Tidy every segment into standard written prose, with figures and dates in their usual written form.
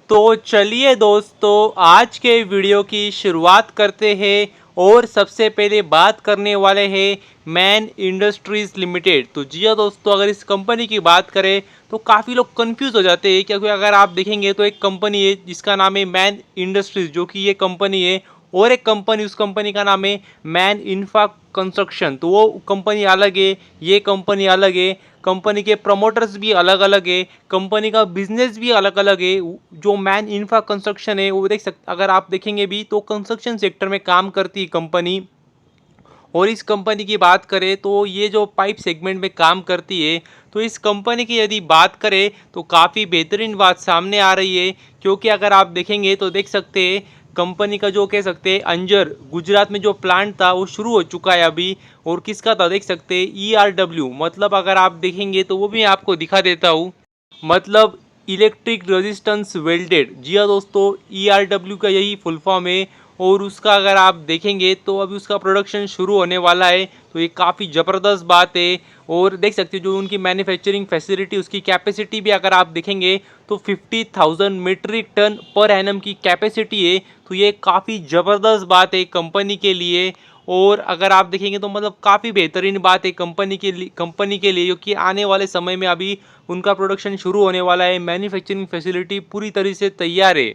तो चलिए दोस्तों, आज के वीडियो की शुरुआत करते हैं और सबसे पहले बात करने वाले हैं मैन इंडस्ट्रीज़ लिमिटेड। तो जी हाँ दोस्तों, अगर इस कंपनी की बात करें तो काफ़ी लोग कंफ्यूज हो जाते हैं, क्योंकि अगर आप देखेंगे तो एक कंपनी है जिसका नाम है मैन इंडस्ट्रीज़, जो कि ये कंपनी है, और एक कंपनी, उस कंपनी का नाम है मैन इंफ्रा कंस्ट्रक्शन। तो वो कंपनी अलग है, ये कंपनी अलग है, कंपनी के प्रमोटर्स भी अलग अलग है, कंपनी का बिजनेस भी अलग अलग है। जो मैन इंफ्रा कंस्ट्रक्शन है वो देख सकते, अगर आप देखेंगे भी तो कंस्ट्रक्शन सेक्टर में काम करती है कंपनी। और इस कंपनी की बात करें तो ये जो पाइप सेगमेंट में काम करती है, तो इस कंपनी की यदि बात करें तो काफ़ी बेहतरीन बात सामने आ रही है। क्योंकि अगर आप देखेंगे तो देख सकते हैं कंपनी का जो कह सकते हैं अंजर गुजरात में जो प्लांट था वो शुरू हो चुका है अभी। और किसका था देख सकते हैं, ERW, मतलब अगर आप देखेंगे तो वो भी आपको दिखा देता हूँ। मतलब इलेक्ट्रिक रेजिस्टेंस वेल्डेड, जी हाँ दोस्तों, ERW का यही फुल फॉर्म है। और उसका अगर आप देखेंगे तो अभी उसका प्रोडक्शन शुरू होने वाला है, तो ये काफ़ी ज़बरदस्त बात है। और देख सकते हैं जो उनकी मैन्युफैक्चरिंग फैसिलिटी, उसकी कैपेसिटी भी अगर आप देखेंगे तो 50,000 मीट्रिक टन पर एनम की कैपेसिटी है। तो ये काफ़ी ज़बरदस्त बात है कंपनी के लिए। और अगर आप देखेंगे तो मतलब काफ़ी बेहतरीन बात है कंपनी के लिए, क्योंकि आने वाले समय में अभी उनका प्रोडक्शन शुरू होने वाला है, मैन्युफैक्चरिंग फैसिलिटी पूरी तरह से तैयार है।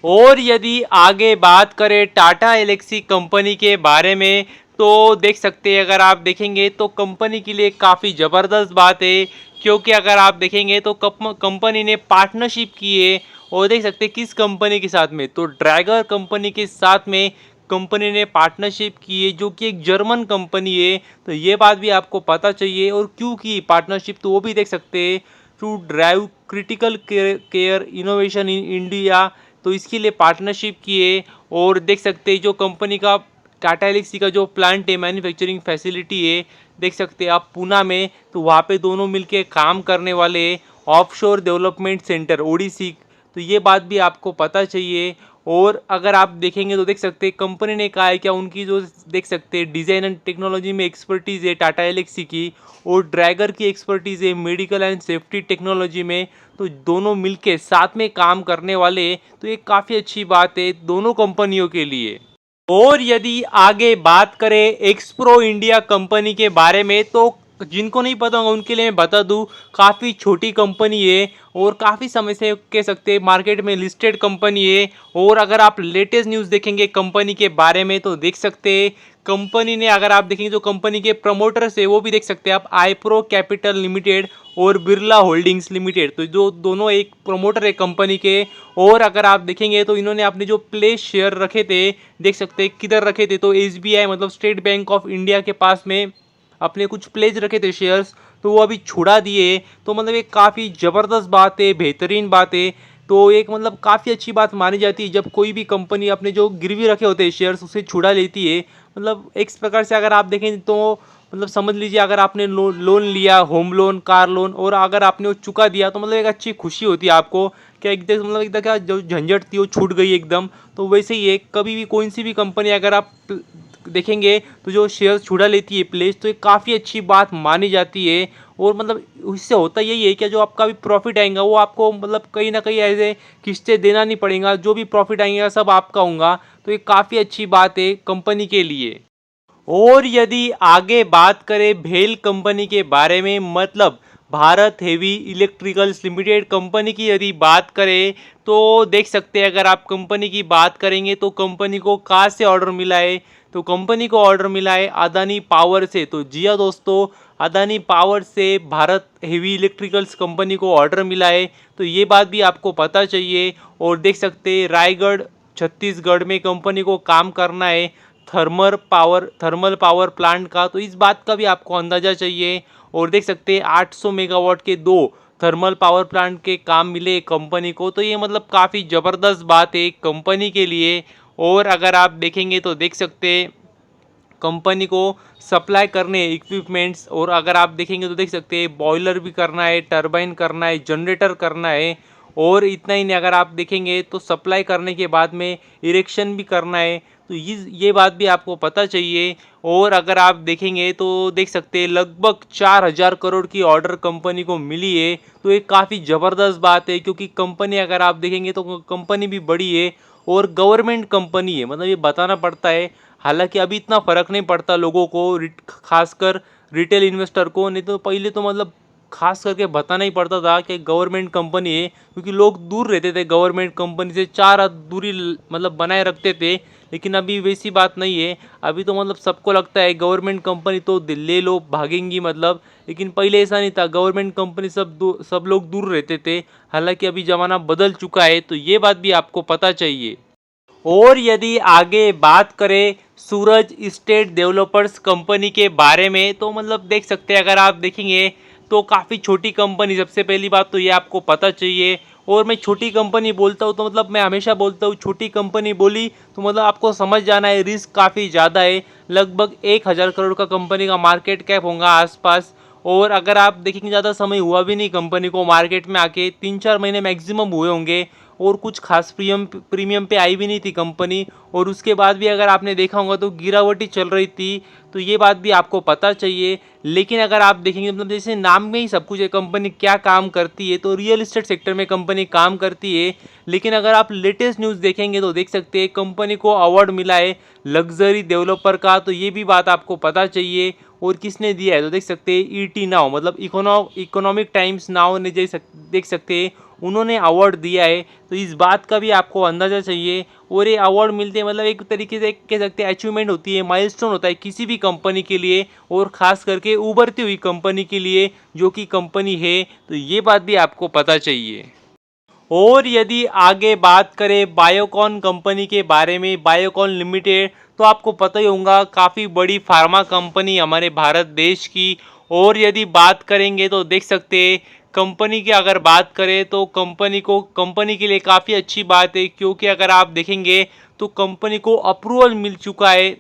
और यदि आगे बात करें टाटा एलेक्सी कंपनी के बारे में, तो देख सकते हैं अगर आप देखेंगे तो कंपनी के लिए काफ़ी ज़बरदस्त बात है। क्योंकि अगर आप देखेंगे तो कंपनी ने पार्टनरशिप की है। और देख सकते हैं किस कंपनी के साथ में, तो ड्रैगर कंपनी के साथ में कंपनी ने पार्टनरशिप की है, जो कि एक जर्मन कंपनी है। तो ये बात भी आपको पता चाहिए। और क्यों की पार्टनरशिप, तो वो भी देख सकते हैं, to drive critical care innovation in India. तो इसके लिए पार्टनरशिप किए। और देख सकते हैं जो कंपनी का टाटा एलेक्सी का जो प्लांट है, मैन्युफैक्चरिंग फैसिलिटी है, देख सकते हैं आप पूना में, तो वहाँ पे दोनों मिलके काम करने वाले ऑफशोर डेवलपमेंट सेंटर ओडीसी। तो ये बात भी आपको पता चाहिए। और अगर आप देखेंगे तो देख सकते हैं कंपनी ने कहा है क्या, उनकी जो देख सकते हैं डिज़ाइन एंड टेक्नोलॉजी में एक्सपर्टीज़ है टाटा एलेक्सी की, और ड्रैगर की एक्सपर्टीज़ है मेडिकल एंड सेफ्टी टेक्नोलॉजी में। तो दोनों मिलके साथ में काम करने वाले, तो ये काफ़ी अच्छी बात है दोनों कंपनियों के लिए। और यदि आगे बात करें एक्सप्रो इंडिया कंपनी के बारे में, तो जिनको नहीं पता होगा उनके लिए मैं बता दूं, काफ़ी छोटी कंपनी है और काफ़ी समय से कह सकते हैं मार्केट में लिस्टेड कंपनी है। और अगर आप लेटेस्ट न्यूज़ देखेंगे कंपनी के बारे में तो देख सकते हैं कंपनी ने, अगर आप देखेंगे जो कंपनी के प्रमोटर्स है वो भी देख सकते हैं आप, आईप्रो कैपिटल लिमिटेड और बिरला होल्डिंग्स लिमिटेड, तो जो दोनों एक प्रमोटर है कंपनी के। और अगर आप देखेंगे तो इन्होंने अपने जो प्ले शेयर रखे थे, देख सकते हैं किधर रखे थे, तो SBI मतलब स्टेट बैंक ऑफ इंडिया के पास में अपने कुछ प्लेज रखे थे शेयर्स, तो वो अभी छुड़ा दिए। तो मतलब एक काफ़ी ज़बरदस्त बात है, बेहतरीन बात है। तो एक मतलब काफ़ी अच्छी बात मानी जाती है जब कोई भी कंपनी अपने जो गिरवी रखे होते हैं शेयर्स उसे छुड़ा लेती है। मतलब एक प्रकार से अगर आप देखें तो मतलब समझ लीजिए अगर आपने लोन लिया, होम लोन, कार लोन, और अगर आपने वो चुका दिया तो मतलब एक अच्छी खुशी होती है आपको, क्या एकदम मतलब एकदम क्या जो झंझट थी वो छूट गई एकदम। तो वैसे ही एक कभी भी कोई सी भी कंपनी अगर आप देखेंगे तो जो शेयर छुड़ा लेती है प्लेस, तो ये काफ़ी अच्छी बात मानी जाती है। और मतलब इससे होता यही है कि जो आपका भी प्रॉफिट आएगा वो आपको मतलब कहीं ना कहीं ऐसे किस्तें देना नहीं पड़ेगा, जो भी प्रॉफिट आएगा सब आपका होगा। तो ये काफ़ी अच्छी बात है कंपनी के लिए। और यदि आगे बात करें भेल कंपनी के बारे में, मतलब Bharat heavy electricals limited company की यदि बात करें, तो देख सकते हैं अगर आप कंपनी की बात करेंगे तो कंपनी को कहाँ से ऑर्डर मिला है, तो कंपनी को ऑर्डर मिला है अदानी पावर से। तो जी हाँ दोस्तों, अदानी पावर से भारत हेवी इलेक्ट्रिकल्स कंपनी को ऑर्डर मिला है। तो ये बात भी आपको पता चाहिए। और देख सकते हैं रायगढ़ छत्तीसगढ़ में कंपनी को काम करना है थर्मल पावर प्लांट का, तो इस बात का भी आपको अंदाज़ा चाहिए। और देख सकते हैं 800 मेगावाट के दो थर्मल पावर प्लांट के काम मिले कंपनी को, तो ये मतलब काफ़ी ज़बरदस्त बात है कंपनी के लिए। और अगर आप देखेंगे तो देख सकते हैं कंपनी को सप्लाई करने इक्विपमेंट्स, और अगर आप देखेंगे तो देख सकते हैं बॉयलर भी करना है, टरबाइन करना है, जनरेटर करना है। और इतना ही नहीं, अगर आप देखेंगे तो सप्लाई करने के बाद में इरेक्शन भी करना है। तो ये बात भी आपको पता चाहिए। और अगर आप देखेंगे तो देख सकते हैं लगभग 4,000 करोड़ की ऑर्डर कंपनी को मिली है। तो ये काफ़ी ज़बरदस्त बात है, क्योंकि कंपनी अगर आप देखेंगे तो कंपनी भी बड़ी है और गवर्नमेंट कंपनी है, मतलब ये बताना पड़ता है। हालांकि अभी इतना फ़र्क नहीं पड़ता लोगों को, खासकर रिटेल इन्वेस्टर को, नहीं तो पहले तो मतलब खास करके बताना ही पड़ता था कि गवर्नमेंट कंपनी है, क्योंकि लोग दूर रहते थे गवर्नमेंट कंपनी से, 4 हाथ दूरी मतलब बनाए रखते थे। लेकिन अभी वैसी बात नहीं है, अभी तो मतलब सबको लगता है गवर्नमेंट कंपनी तो ले लो भागेंगी मतलब। लेकिन पहले ऐसा नहीं था, गवर्नमेंट कंपनी सब लोग दूर रहते थे। हालांकि अभी ज़माना बदल चुका है, तो ये बात भी आपको पता चाहिए। और यदि आगे बात करें सूरज स्टेट डेवलपर्स कंपनी के बारे में, तो मतलब देख सकते हैं अगर आप देखेंगे तो काफ़ी छोटी कंपनी, सबसे पहली बात तो ये आपको पता चाहिए। और मैं छोटी कंपनी बोलता हूँ तो मतलब मैं हमेशा बोलता हूँ छोटी कंपनी बोली तो मतलब आपको समझ जाना है रिस्क काफ़ी ज़्यादा है। लगभग 1,000 करोड़ का कंपनी का मार्केट कैप होगा आसपास। और अगर आप देखेंगे ज़्यादा समय हुआ भी नहीं कंपनी को मार्केट में आके, 3-4 महीने मैक्सिमम हुए होंगे। और कुछ खास प्रीमियम पे आई भी नहीं थी कंपनी। और उसके बाद भी अगर आपने देखा होगा तो गिरावट ही चल रही थी। तो ये बात भी आपको पता चाहिए। लेकिन अगर आप देखेंगे मतलब जैसे नाम में ही सब कुछ है कंपनी क्या काम करती है, तो रियल इस्टेट सेक्टर में कंपनी काम करती है। लेकिन अगर आप लेटेस्ट न्यूज़ देखेंगे तो देख सकते हैं कंपनी को अवार्ड मिला है लग्जरी डेवलपर का, तो ये भी बात आपको पता चाहिए। और किसने दिया है तो देख सकते हैं ईटी नाउ, मतलब इकोनॉमिक टाइम्स नाउ ने देख सकते हैं उन्होंने अवार्ड दिया है। तो इस बात का भी आपको अंदाज़ा चाहिए। और ये अवार्ड मिलते हैं मतलब एक तरीके से कह सकते हैं अचीवमेंट होती है, माइलस्टोन होता है किसी भी कंपनी के लिए, और ख़ास करके उभरती हुई कंपनी के लिए जो कि कंपनी है। तो ये बात भी आपको पता चाहिए। और यदि आगे बात करें बायोकॉन कंपनी के बारे में, बायोकॉन लिमिटेड, तो आपको पता ही होगा काफ़ी बड़ी फार्मा कंपनी हमारे भारत देश की। और यदि बात करेंगे तो देख सकते हैं कंपनी की अगर बात करें तो कंपनी के लिए काफ़ी अच्छी बात है, क्योंकि अगर आप देखेंगे तो कंपनी को अप्रूवल मिल चुका है।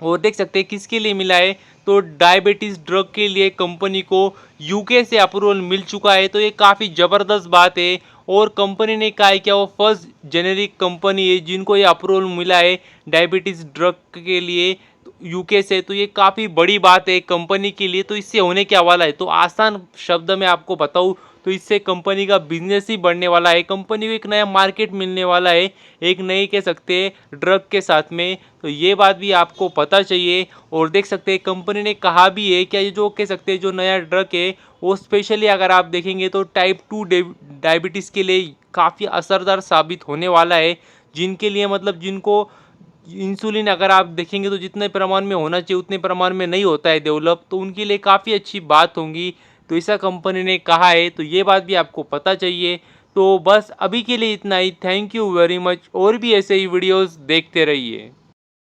और देख सकते हैं किसके लिए मिला है तो डायबिटीज़ ड्रग के लिए कंपनी को यूके से अप्रूवल मिल चुका है। तो ये काफ़ी ज़बरदस्त बात है। और कंपनी ने कहा है कि वो फर्स्ट जेनेरिक कंपनी है जिनको ये अप्रूवल मिला है डायबिटीज़ ड्रग के लिए यूके से। तो ये काफ़ी बड़ी बात है कंपनी के लिए। तो इससे होने क्या वाला है तो आसान शब्द में आपको बताऊँ तो इससे कंपनी का बिजनेस ही बढ़ने वाला है, कंपनी को एक नया मार्केट मिलने वाला है, एक नई कह सकते हैं ड्रग के साथ में। तो ये बात भी आपको पता चाहिए। और देख सकते हैं कंपनी ने कहा भी है कि ये जो कह सकते हैं जो नया ड्रग है वो स्पेशली अगर आप देखेंगे तो टाइप 2 डायबिटीज़ के लिए काफ़ी असरदार साबित होने वाला है, जिनके लिए मतलब जिनको इंसुलिन अगर आप देखेंगे तो जितने प्रमाण में होना चाहिए उतने प्रमाण में नहीं होता है डेवलप, तो उनके लिए काफ़ी अच्छी बात होगी। तो ऐसा कंपनी ने कहा है, तो ये बात भी आपको पता चाहिए। तो बस अभी के लिए इतना ही। Thank you very much. और भी ऐसे ही वीडियोस देखते रहिए।